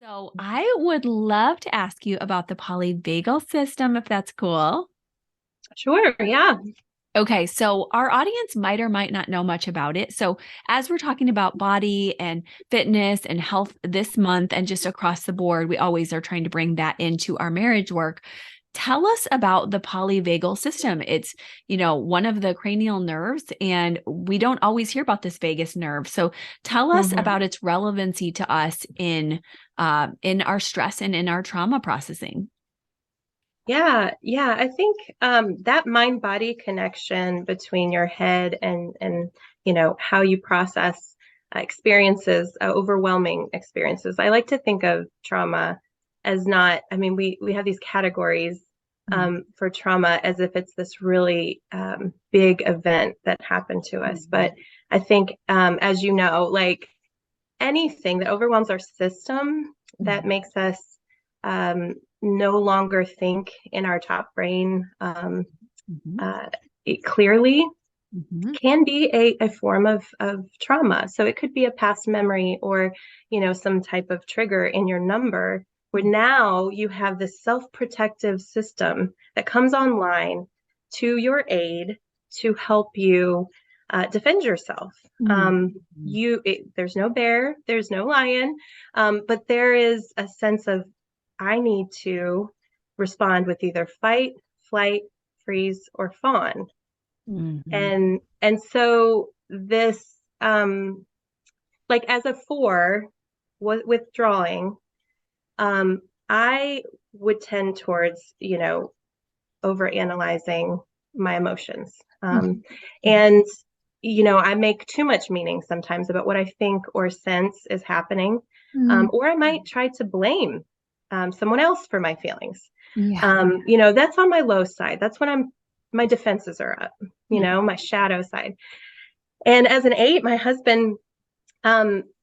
So I would love to ask you about the polyvagal system, if that's cool. Sure. Yeah. Okay, so our audience might or might not know much about it. So, as we're talking about body and fitness and health this month and just across the board, we always are trying to bring that into our marriage work. Tell us about the polyvagal system. It's, one of the cranial nerves, and we don't always hear about this vagus nerve. So, tell us Mhm. about its relevancy to us in our stress and in our trauma processing. Yeah. Yeah. I think that mind-body connection between your head and how you process experiences, overwhelming experiences. I like to think of trauma as not, I mean, we have these categories for trauma as if it's this really big event that happened to us. But I think, as you know, like anything that overwhelms our system, that makes us no longer think in our top brain Mhm. uh, clearly, Mhm. can be a form of trauma. So it could be a past memory or, some type of trigger in your number where now you have this self-protective system that comes online to your aid to help you defend yourself. Mhm. There's no bear, there's no lion, but there is a sense of I need to respond with either fight, flight, freeze, or fawn. Mhm. And so this like as a four withdrawing, um I would tend towards over analyzing my emotions, Mhm. and I make too much meaning sometimes about what I think or sense is happening, Mhm. or I might try to blame someone else for my feelings. Yeah. That's on my low side. That's when my defenses are up, Mhm. my shadow side. And as an eight, my husband,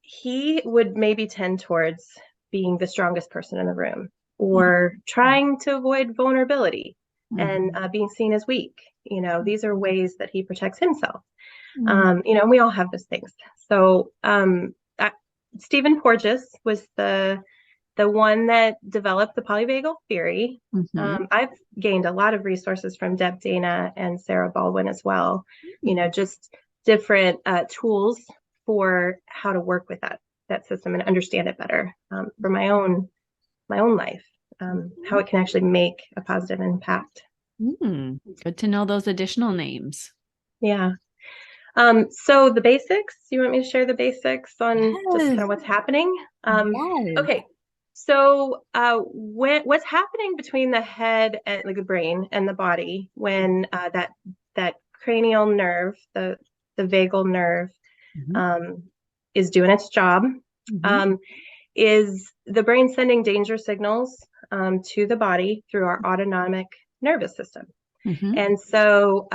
he would maybe tend towards being the strongest person in the room or trying to avoid vulnerability and Mhm. being seen as weak. These are ways that he protects himself. Mhm. And we all have those things. So Stephen Porges was the one that developed the polyvagal theory. Mhm. I've gained a lot of resources from Deb Dana and Sarah Baldwin as well. Just different tools for how to work with that system and understand it better for my own life, how it can actually make a positive impact. Good to know those additional names. Yeah. So the basics, you want me to share the basics on just kind Yes. of what's happening? Yes. Okay. So what's happening between the head and like the brain and the body when that cranial nerve, the vagal nerve, Mhm. um, is doing its job, Mhm. um, is the brain sending danger signals to the body through our autonomic nervous system. Mhm. And so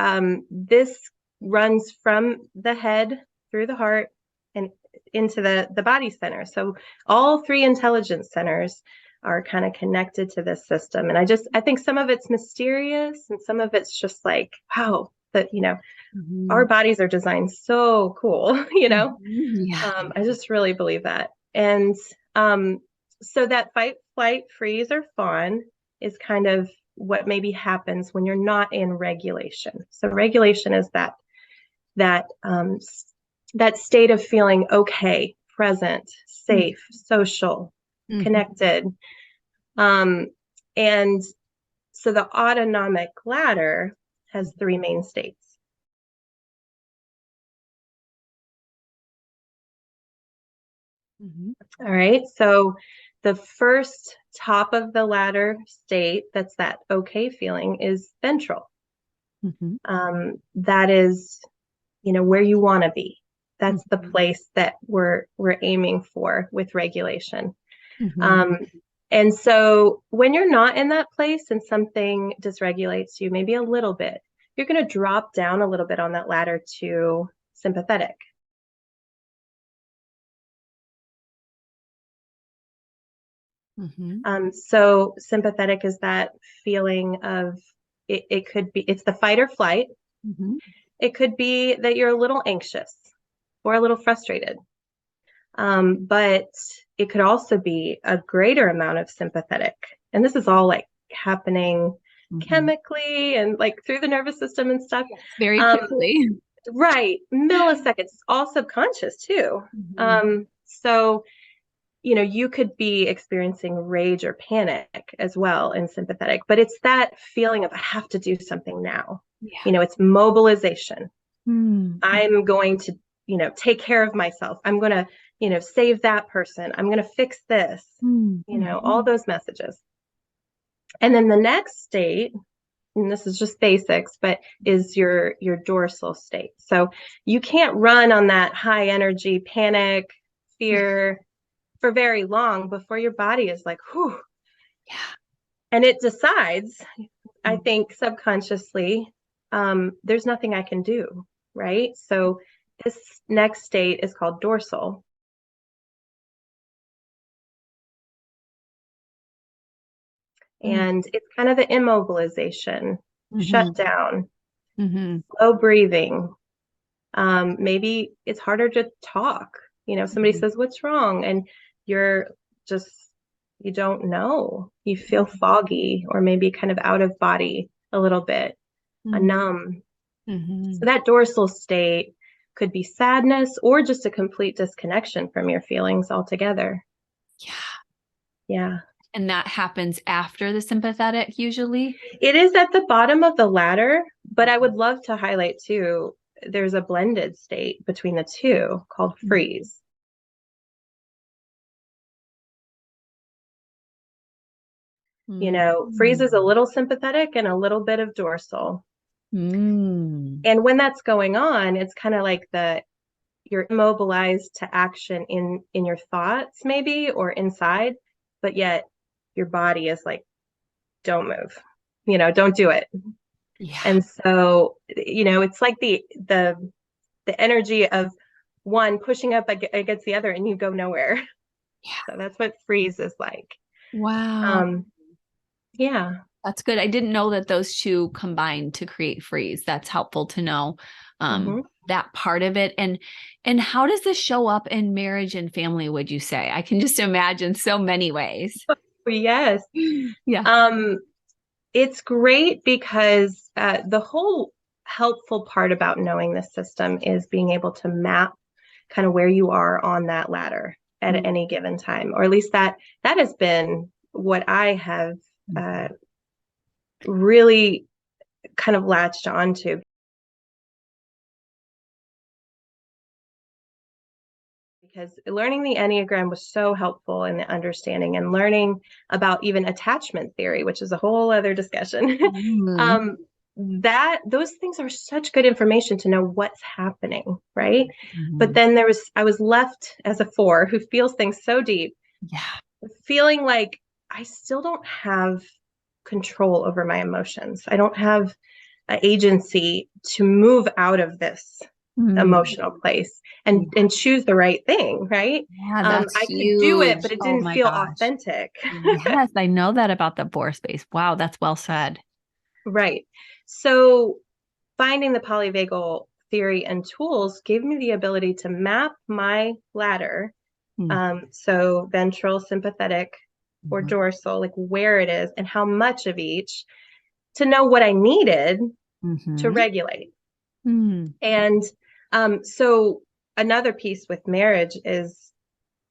this runs from the head through the heart and into the body center. So all three intelligence centers are kind of connected to this system. And I think some of it's mysterious and some of it's just like, wow, that, our Mhm. bodies are designed so cool, Mhm. Yeah. I just really believe that. And so that fight, flight, freeze, or fawn is kind of what maybe happens when you're not in regulation. So regulation is that state of feeling okay, present, safe, social, Mhm. connected. Um, and so the autonomic ladder has three main states. Mhm. All right. So the first top of the ladder state, that's that okay feeling, is ventral. Mhm. That is, where you want to be. That's the Mhm. place that we're aiming for with regulation. Mhm. Um, and so when you're not in that place and something dysregulates you, maybe a little bit, you're going to drop down a little bit on that ladder to sympathetic. Mhm. So sympathetic is that feeling of it could be it's the fight or flight. Mhm. It could be that you're a little anxious or a little frustrated. But it could also be a greater amount of sympathetic. And this is all like happening chemically and like through the nervous system and stuff. Very quickly. Right. Milliseconds. It's all subconscious too. So, you could be experiencing rage or panic as well in sympathetic, but it's that feeling of I have to do something now. Yeah. It's mobilization. I'm going to, take care of myself. I'm going to, save that person. I'm going to fix this, all those messages. And then the next state, and this is just basics, but is your dorsal state. So you can't run on that high energy, panic, fear for very long before your body is like, whew. Yeah. And it decides, I think subconsciously, there's nothing I can do, right? So this next state is called dorsal. And it's kind of the immobilization, shutdown, slow breathing. Maybe it's harder to talk. Somebody says, what's wrong? And you're just, you don't know. You feel foggy or maybe kind of out of body a little bit, a numb. So that dorsal state could be sadness or just a complete disconnection from your feelings altogether. Yeah. Yeah. And that happens after the sympathetic usually? It is at the bottom of the ladder, but I would love to highlight too, there's a blended state between the two called freeze. Freeze is a little sympathetic and a little bit of dorsal. And when that's going on, it's kind of like you're immobilized to action in your thoughts maybe, or inside, but yet your body is like, don't move, don't do it. Yeah. And so, it's like the energy of one pushing up against the other and you go nowhere. Yeah. So that's what freeze is like. Wow. Yeah. That's good. I didn't know that those two combined to create freeze. That's helpful to know that part of it. And how does this show up in marriage and family, would you say? I can just imagine so many ways. Yes. Yeah. It's great because the whole helpful part about knowing this system is being able to map kind of where you are on that ladder at any given time, or at least that has been what I have really kind of latched onto. Because learning the Enneagram was so helpful in the understanding and learning about even attachment theory, which is a whole other discussion. Those things are such good information to know what's happening, right? But then I was left as a 4 who feels things so deep, feeling like I still don't have control over my emotions. I don't have an agency to move out of this emotional place and choose the right thing, right? Yeah, that's I could do it, but it didn't feel authentic. Yes, I know that about the 4 space. Wow, that's well said. Right. So finding the polyvagal theory and tools gave me the ability to map my ladder. So ventral, sympathetic, or dorsal, like where it is and how much of each, to know what I needed to regulate. And so another piece with marriage is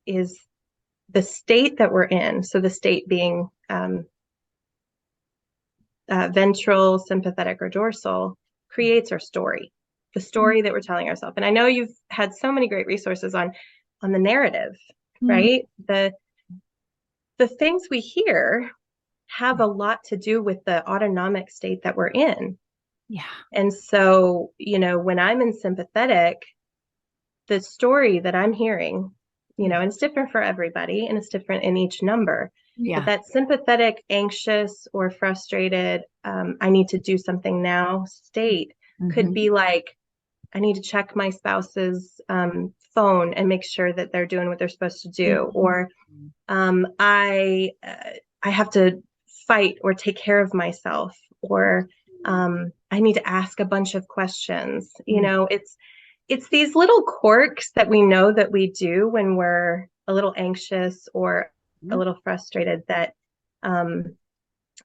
the state that we're in. So the state being ventral, sympathetic, or dorsal creates our story, the story that we're telling ourselves. And I know you've had so many great resources on the narrative, right? The things we hear have a lot to do with the autonomic state that we're in. Yeah. And so, when I'm in sympathetic, the story that I'm hearing, and it's different for everybody and it's different in each number. Yeah. But that sympathetic, anxious, or frustrated, I need to do something now state could be like, I need to check my spouse's phone and make sure that they're doing what they're supposed to do. Or I have to fight or take care of myself, or I need to ask a bunch of questions. it's these little quirks that we know that we do when we're a little anxious or a little frustrated that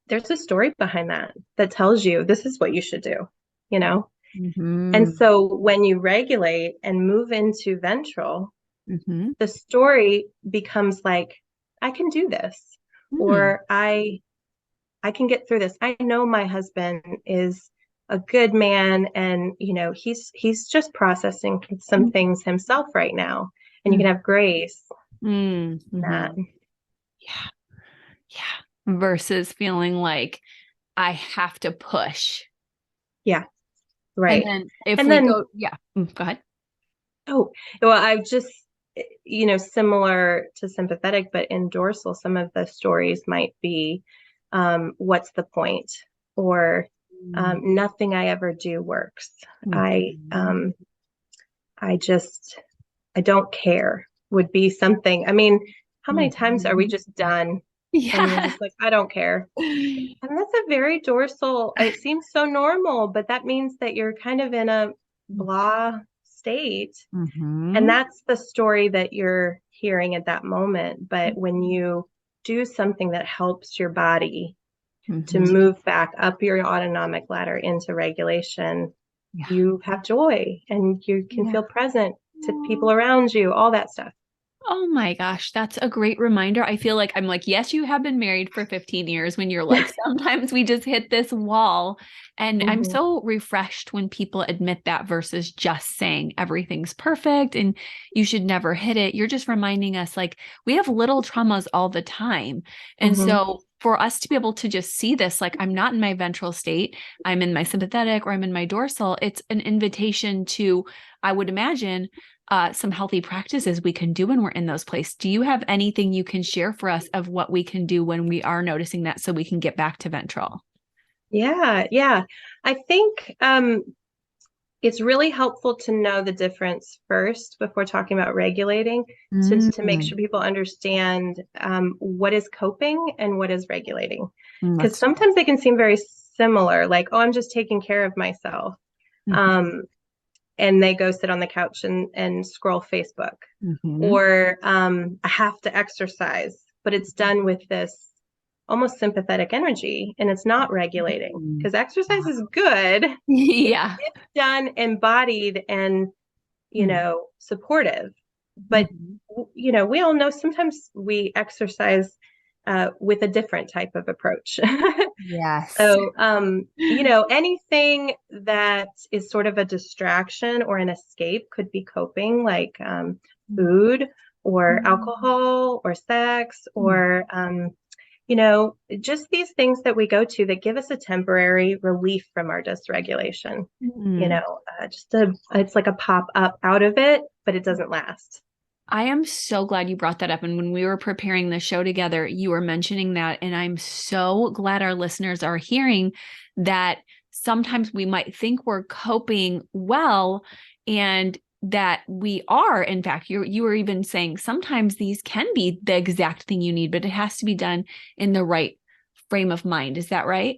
there's a story behind that that tells you this is what you should do, you know? And so when you regulate and move into ventral, the story becomes like, I can do this, or I can get through this. I know my husband is a good man, and he's just processing some things himself right now, and you can have grace. That. Yeah. Versus feeling like I have to push. Yeah. Right. And then if we go, go ahead. Oh, well, I've just, similar to sympathetic, but in dorsal, some of the stories might be, what's the point? Or nothing I ever do works. I don't care would be something. I mean, how many times are we just done? Yeah. And you're just like, I don't care. And that's a very dorsal, it seems so normal, but that means that you're kind of in a blah state. And that's the story that you're hearing at that moment. But when you do something that helps your body to move back up your autonomic ladder into regulation, you have joy and you can feel present to people around you, all that stuff. Oh my gosh, that's a great reminder. I feel like I'm like, yes, you have been married for 15 years when you're like, sometimes we just hit this wall. And I'm so refreshed when people admit that versus just saying everything's perfect and you should never hit it. You're just reminding us like we have little traumas all the time. And so for us to be able to just see this, like I'm not in my ventral state, I'm in my sympathetic or I'm in my dorsal, it's an invitation to, I would imagine, some healthy practices we can do when we're in those places. Do you have anything you can share for us of what we can do when we are noticing that so we can get back to ventral? Yeah. I think it's really helpful to know the difference first before talking about regulating to make sure people understand what is coping and what is regulating. Because sometimes they can seem very similar, like, oh, I'm just taking care of myself. And they go sit on the couch and scroll Facebook. Or I have to exercise, but it's done with this almost sympathetic energy and it's not regulating because exercise is good. It's done embodied and, supportive. But, we all know sometimes we exercise with a different type of approach. So, anything that is sort of a distraction or an escape could be coping, like food or alcohol or sex or, just these things that we go to that give us a temporary relief from our dysregulation. It's like a pop up out of it, but it doesn't last. I am so glad you brought that up. And when we were preparing the show together, you were mentioning that. And I'm so glad our listeners are hearing that sometimes we might think we're coping well and that we are. In fact, you were even saying sometimes these can be the exact thing you need, but it has to be done in the right frame of mind. Is that right?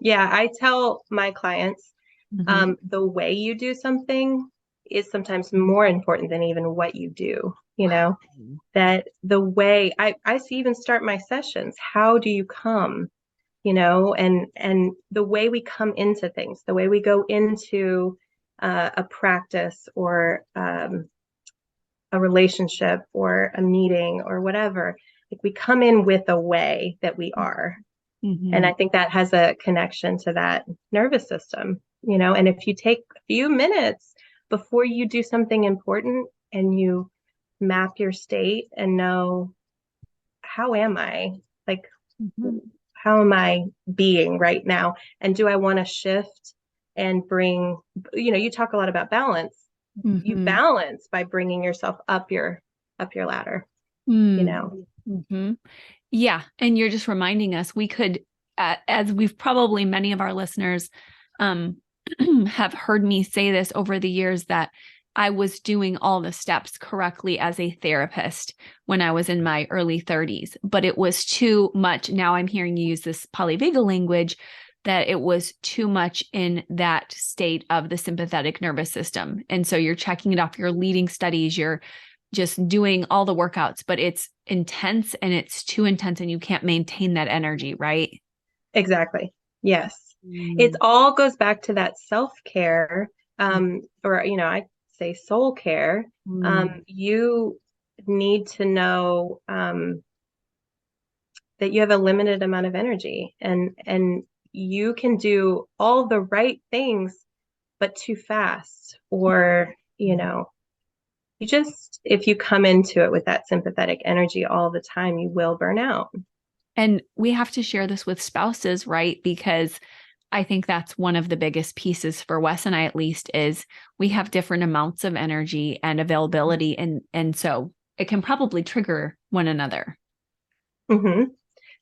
Yeah, I tell my clients the way you do something is sometimes more important than even what you do, that the way I even start my sessions, how do you come, and the way we come into things, the way we go into a practice or a relationship or a meeting or whatever, like we come in with a way that we are. And I think that has a connection to that nervous system, and if you take a few minutes before you do something important and you map your state and know, how am I? Like, how am I being right now? And do I want to shift and bring, you talk a lot about balance. You balance by bringing yourself up your ladder, Yeah. And you're just reminding us we could, as we've probably many of our listeners have heard me say this over the years, that I was doing all the steps correctly as a therapist when I was in my early 30s, but it was too much. Now I'm hearing you use this polyvagal language that it was too much in that state of the sympathetic nervous system. And so you're checking it off, you're leading studies, you're just doing all the workouts, but it's intense and it's too intense and you can't maintain that energy, right? Exactly. Yes. It Mm. all goes back to that self-care, or, I say soul care. Mm. You need to know that you have a limited amount of energy, and you can do all the right things, but too fast, or, you just, if you come into it with that sympathetic energy all the time, you will burn out. And we have to share this with spouses, right? Because I think that's one of the biggest pieces for Wes and I, at least, is we have different amounts of energy and availability. And so it can probably trigger one another. Hmm.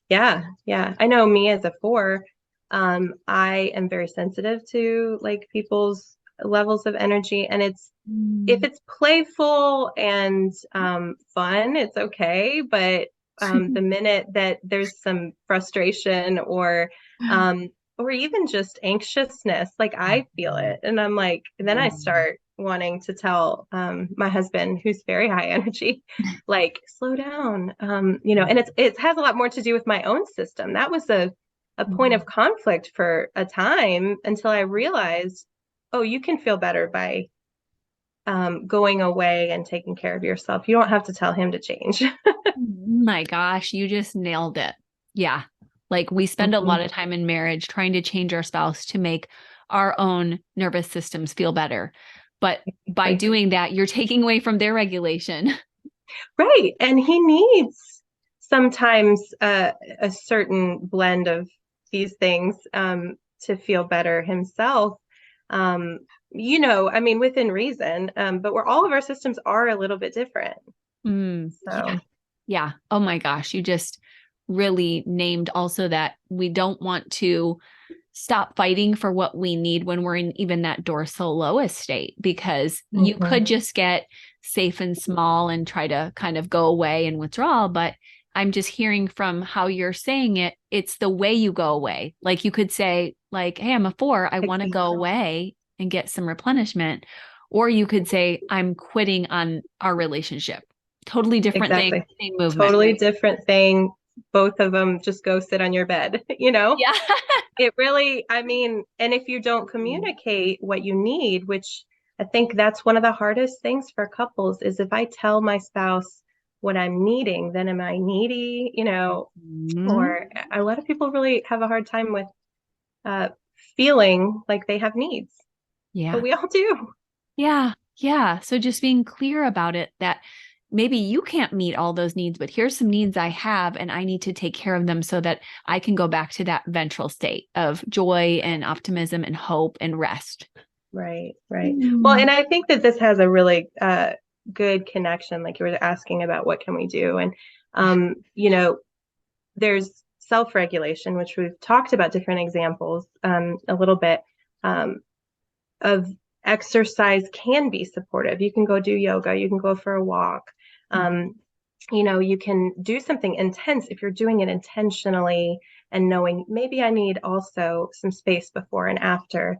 Yeah, yeah. I know me as a four, I am very sensitive to like people's levels of energy, and if Mm. it's playful and fun, it's okay. But the minute that there's some frustration or even just anxiousness, like I feel it, and I'm like, then I start wanting to tell my husband, who's very high energy, like slow down, and it has a lot more to do with my own system. That was a point of conflict for a time until I realized, oh, you can feel better by going away and taking care of yourself. You don't have to tell him to change. My gosh, you just nailed it. Yeah. Like we spend a Mhm. lot of time in marriage trying to change our spouse to make our own nervous systems feel better. But by Like, doing that, you're taking away from their regulation. right. And he needs sometimes a certain blend of these things to feel better himself. Um, I mean, within reason, but where all of our systems are a little bit different. Yeah. So, Yeah. Oh my gosh. You just really named also that we don't want to stop fighting for what we need when we're in even that dorsal lowest state, because you mhm, could just get safe and small and try to kind of go away and withdraw. But I'm just hearing from how you're saying it, it's the way you go away. Like you could say, like, hey, I'm a four, I want to go exactly. away and get some replenishment. Or you could say, I'm quitting on our relationship. Totally different thing, Exactly. same movement. Totally different thing. Both of them just go sit on your bed, Yeah. It really, I mean, and if you don't communicate what you need, which I think that's one of the hardest things for couples, is if I tell my spouse what I'm needing, then am I needy, Mhm. or a lot of people really have a hard time with uh, feeling like they have needs, but Yeah. we all do. Yeah. Yeah. So just being clear about it, that maybe you can't meet all those needs, but here's some needs I have, and I need to take care of them so that I can go back to that ventral state of joy and optimism and hope and rest. Right, right. Well, Mm. and I think that this has a really good connection, like you were asking about what can we do. And, Yeah. there's self-regulation, which we've talked about different examples a little bit of exercise can be supportive. You can go do yoga, you can go for a walk. Um, you can do something intense if you're doing it intentionally and knowing maybe I need also some space before and after,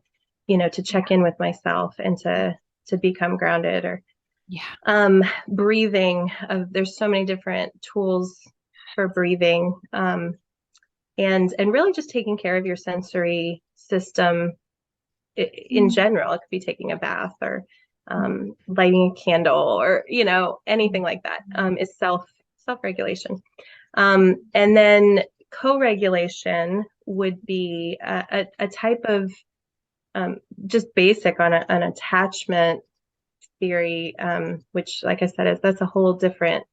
to check in with myself and to become grounded, or Yeah. breathing. There's so many different tools for breathing, and really just taking care of your sensory system in Mm. general. It could be taking a bath, or lighting a candle, or anything like that is self regulation. And then co-regulation would be a type of just basic on an attachment theory, which, like I said, that's a whole different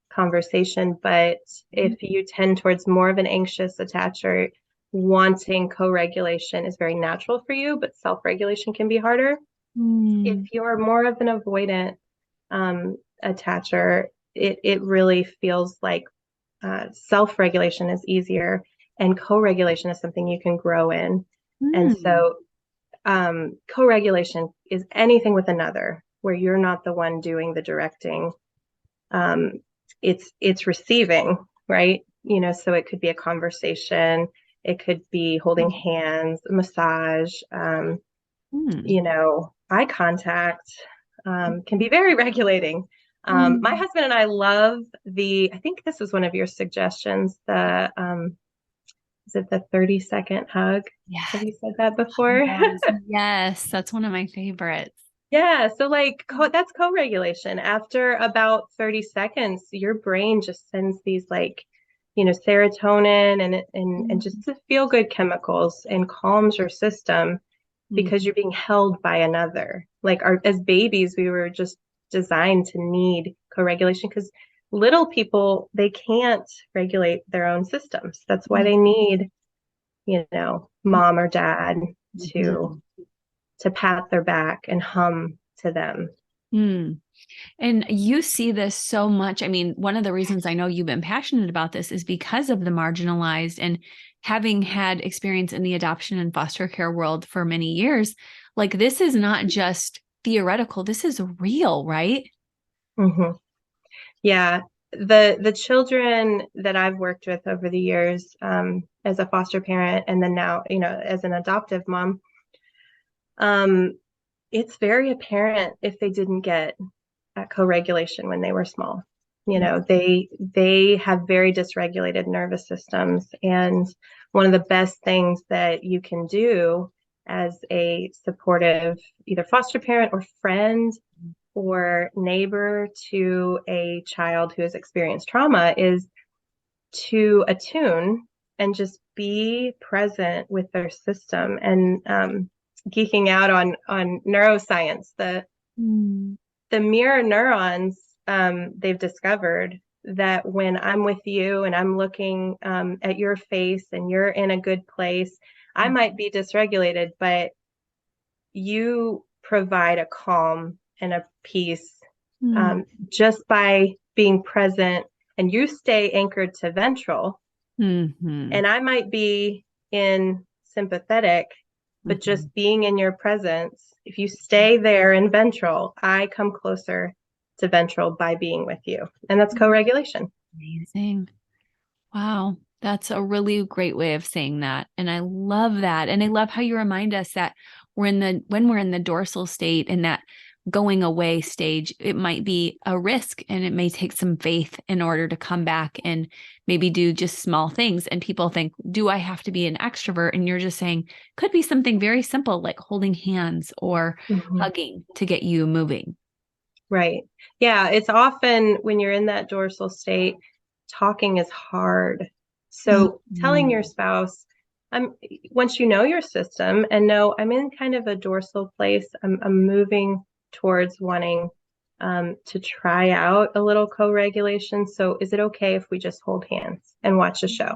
conversation. But if you tend towards more of an anxious attacher, wanting co-regulation is very natural for you, but self-regulation can be harder. If Mm. you're more of an avoidant attacher, it really feels like self-regulation is easier, and co-regulation is something you can grow in. And Mm. so co-regulation is anything with another where you're not the one doing the directing. um, it's receiving, right? So it could be a conversation, It could be holding hands, massage, Mm. eye contact, can be very regulating. My Mm. husband and I love I think this was one of your suggestions, is it the 30-second hug? Have Yes. you said that before? Yes. Yes. That's one of my favorites. Yeah, so like that's co-regulation. After about 30 seconds, your brain just sends these like, serotonin and just the feel good chemicals and calms your system Mm. because you're being held by another. Like as babies, we were just designed to need co-regulation because little people, they can't regulate their own systems. That's why they need, mom or dad to Mhm. pat their back and hum to them. Mm. And you see this so much. I mean, one of the reasons I know you've been passionate about this is because of the marginalized and having had experience in the adoption and foster care world for many years. Like, this is not just theoretical, this is real, right? Hmm. Yeah. The children that I've worked with over the years, as a foster parent, and then now, as an adoptive mom, um, it's very apparent if they didn't get co-regulation when they were small. They have very dysregulated nervous systems, and one of the best things that you can do as a supportive either foster parent or friend or neighbor to a child who has experienced trauma is to attune and just be present with their system. And geeking out on neuroscience, Mm. the mirror neurons, they've discovered that when I'm with you and I'm looking at your face and you're in a good place, I might be dysregulated, but you provide a calm and a peace, Mm. just by being present, and you stay anchored to ventral, Mhm. and I might be in sympathetic, but Mhm. just being in your presence, if you stay there in ventral, I come closer to ventral by being with you. And that's co-regulation. Amazing. Wow. That's a really great way of saying that. And I love that. And I love how you remind us that when we're in the dorsal state and that going away stage, it might be a risk and it may take some faith in order to come back and maybe do just small things. And people think, do I have to be an extrovert? And you're just saying, could be something very simple like holding hands or Mhm. hugging to get you moving. Right. Yeah. It's often when you're in that dorsal state, talking is hard. So telling your Mhm. spouse, I'm once you know your system and know I'm in kind of a dorsal place, I'm moving towards wanting to try out a little co-regulation. So is it okay if we just hold hands and watch a show,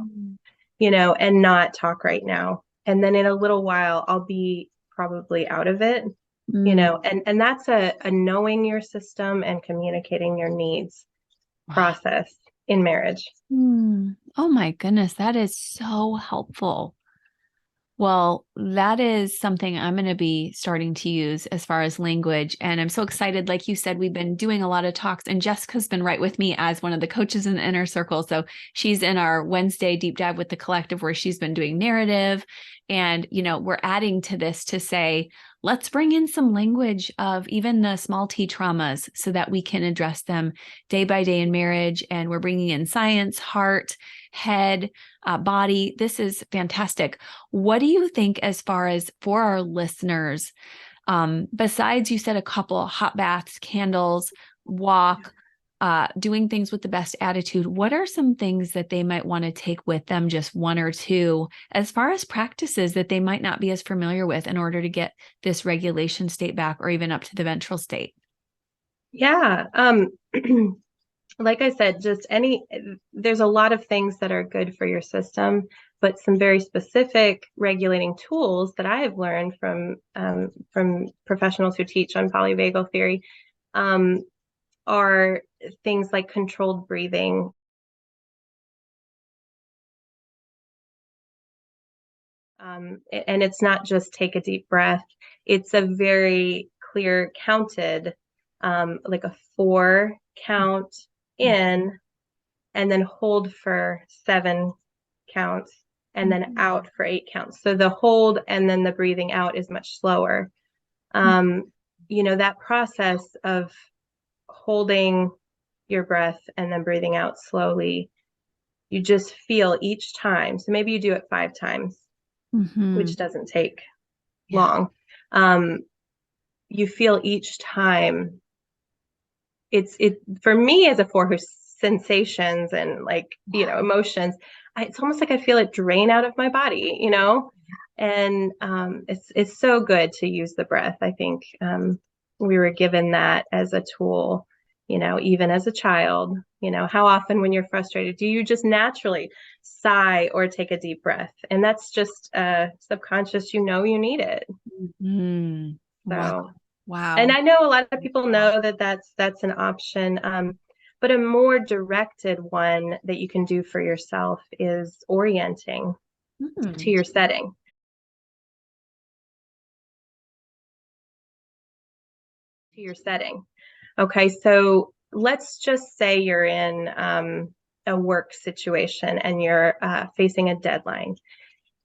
and not talk right now? And then in a little while, I'll be probably out of it, Mm. and that's a knowing your system and communicating your needs Wow. process in marriage. Oh my goodness, that is so helpful. Well, that is something I'm going to be starting to use as far as language. And I'm so excited. Like you said, we've been doing a lot of talks, and Jessica's been right with me as one of the coaches in the inner circle. So she's in our Wednesday deep dive with the collective where she's been doing narrative. And, we're adding to this to say, let's bring in some language of even the small t traumas so that we can address them day by day in marriage. And we're bringing in science, heart, head, body. This is fantastic. What do you think as far as for our listeners, besides you said a couple hot baths, candles, walk, doing things with the best attitude, what are some things that they might want to take with them, just one or two, as far as practices that they might not be as familiar with in order to get this regulation state back or even up to the ventral state? Yeah. Like I said, there's a lot of things that are good for your system, but some very specific regulating tools that I have learned from professionals who teach on polyvagal theory, um, are things like controlled breathing. And it's not just take a deep breath. It's a very clear counted, like a 4 count in, and then hold for 7 counts, and then out for 8 counts. So the hold and then the breathing out is much slower. That process of holding your breath and then breathing out slowly, you just feel each time. So maybe you do it 5 times, which doesn't take long. You feel each time. It for me as a 4 who's sensations and emotions, it's almost like I feel it drain out of my body, and it's so good to use the breath. I think we were given that as a tool, even as a child. How often when you're frustrated, do you just naturally sigh or take a deep breath? And that's just subconscious, you need it. So wow. And I know a lot of people know that that's an option, but a more directed one that you can do for yourself is orienting to your setting. Okay, so let's just say you're in a work situation and you're facing a deadline,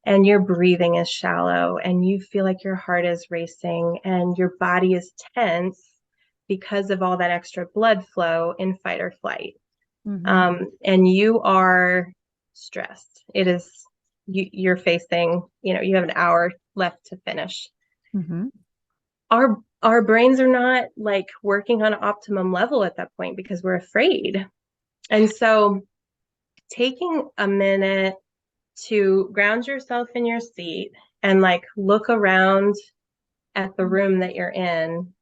and your breathing is shallow and you feel like your heart is racing and your body is tense because of all that extra blood flow in fight or flight. And you are stressed. You're facing, you have an hour left to finish. Our brains are not like working on an optimum level at that point because we're afraid. And so taking a minute to ground yourself in your seat and look around at the room that you're in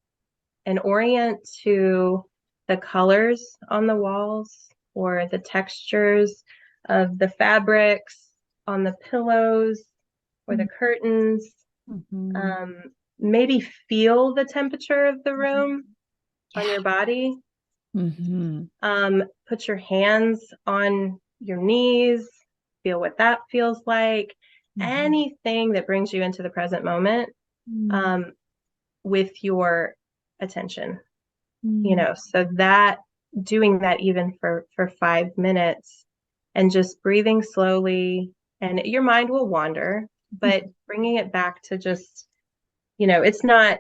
and orient to the colors on the walls or the textures of the fabrics on the pillows or the curtains. Maybe feel the temperature of the room on your body. Put your hands on your knees. Feel what that feels like. Anything that brings you into the present moment with your attention. So that doing that even for 5 minutes and just breathing slowly, and your mind will wander, but bringing it back to just, it's not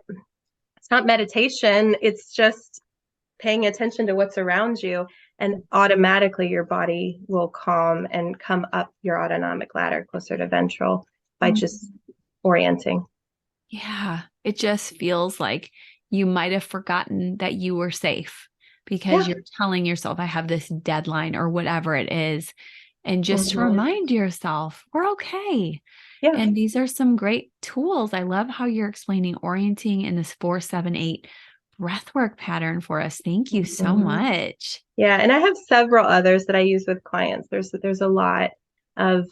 meditation. It's just paying attention to what's around you, and automatically your body will calm and come up your autonomic ladder closer to ventral by just orienting. Yeah, it just feels like you might have forgotten that you were safe because you're telling yourself, I have this deadline or whatever it is. And just to remind yourself, we're okay. And these are some great tools. I love how you're explaining orienting in this 4-7-8 breathwork pattern for us. Thank you so much. Yeah, and I have several others that I use with clients. There's a lot of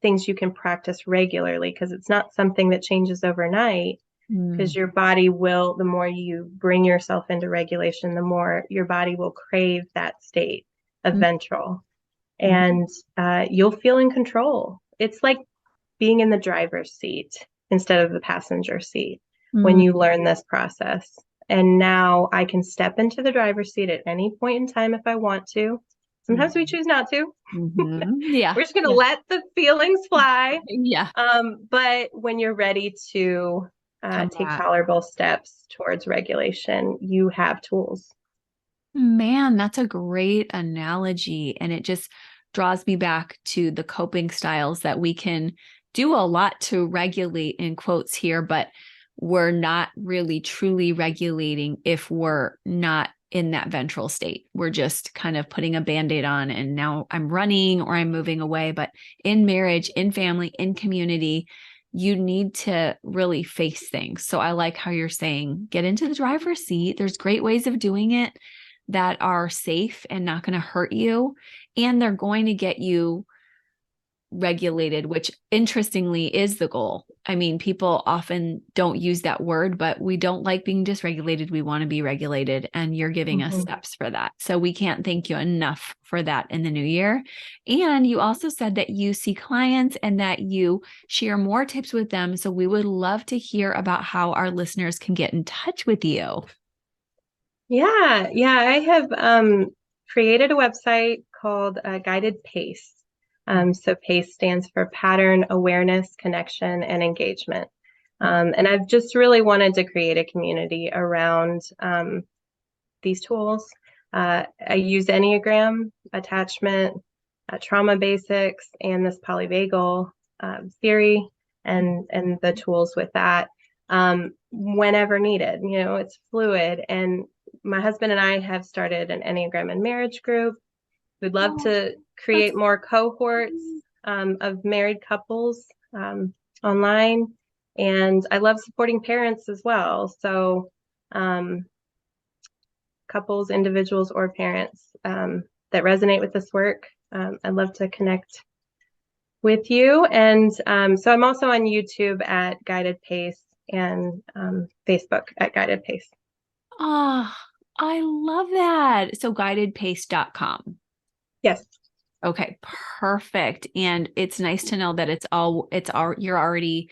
things you can practice regularly because it's not something that changes overnight. Because your body will, the more you bring yourself into regulation, the more your body will crave that state of ventral, and you'll feel in control. It's like being in the driver's seat instead of the passenger seat when you learn this process. And now I can step into the driver's seat at any point in time if I want to. Sometimes we choose not to. Yeah. We're just going to let the feelings fly. Yeah. But when you're ready to take tolerable steps towards regulation, you have tools. Man, that's a great analogy. And it just draws me back to the coping styles that we can do a lot to regulate, in quotes here, but we're not really truly regulating if we're not in that ventral state. We're just kind of putting a Band-Aid on and now I'm running or I'm moving away. But in marriage, in family, in community, you need to really face things. So I like how you're saying, get into the driver's seat. There's great ways of doing it that are safe and not going to hurt you. And they're going to get you regulated, which interestingly is the goal. I mean, people often don't use that word, but we don't like being dysregulated. We want to be regulated, and you're giving us steps for that. So we can't thank you enough for that in the new year. And you also said that you see clients and that you share more tips with them. So we would love to hear about how our listeners can get in touch with you. Yeah, I have created a website called Guided Pace. So PACE stands for Pattern, Awareness, Connection, and Engagement. And I've just really wanted to create a community around these tools. I use Enneagram, attachment, trauma basics, and this polyvagal theory and the tools with that whenever needed. You know, it's fluid. And my husband and I have started an Enneagram and Marriage group. We'd love to create more cohorts of married couples online. And I love supporting parents as well. So couples, individuals, or parents that resonate with this work, I'd love to connect with you. And so I'm also on YouTube at Guided Pace and Facebook at Guided Pace. Oh, I love that. So guidedpace.com. Yes. Okay, perfect. And it's nice to know that you're already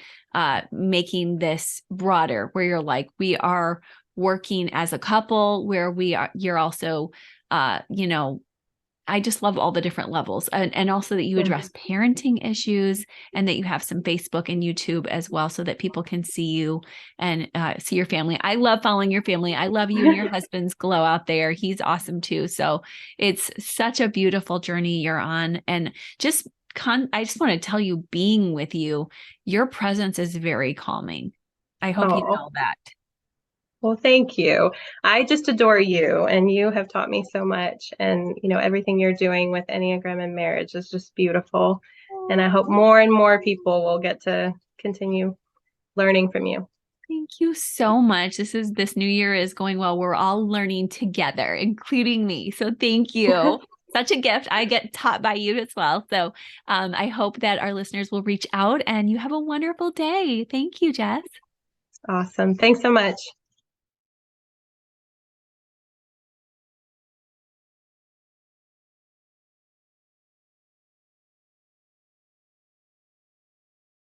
making this broader, where you're like, we are working as a couple, where you're also, I just love all the different levels, and also that you address parenting issues, and that you have some Facebook and YouTube as well, so that people can see you and see your family. I love following your family. I love you and your husband's glow out there. He's awesome too. So it's such a beautiful journey you're on. And I just want to tell you, being with you, your presence is very calming. I hope you know that. Well, thank you. I just adore you, and you have taught me so much. And, you know, everything you're doing with Enneagram and Marriage is just beautiful. And I hope more and more people will get to continue learning from you. Thank you so much. This new year is going well. We're all learning together, including me. So thank you. Such a gift. I get taught by you as well. So I hope that our listeners will reach out, and you have a wonderful day. Thank you, Jess. Awesome. Thanks so much.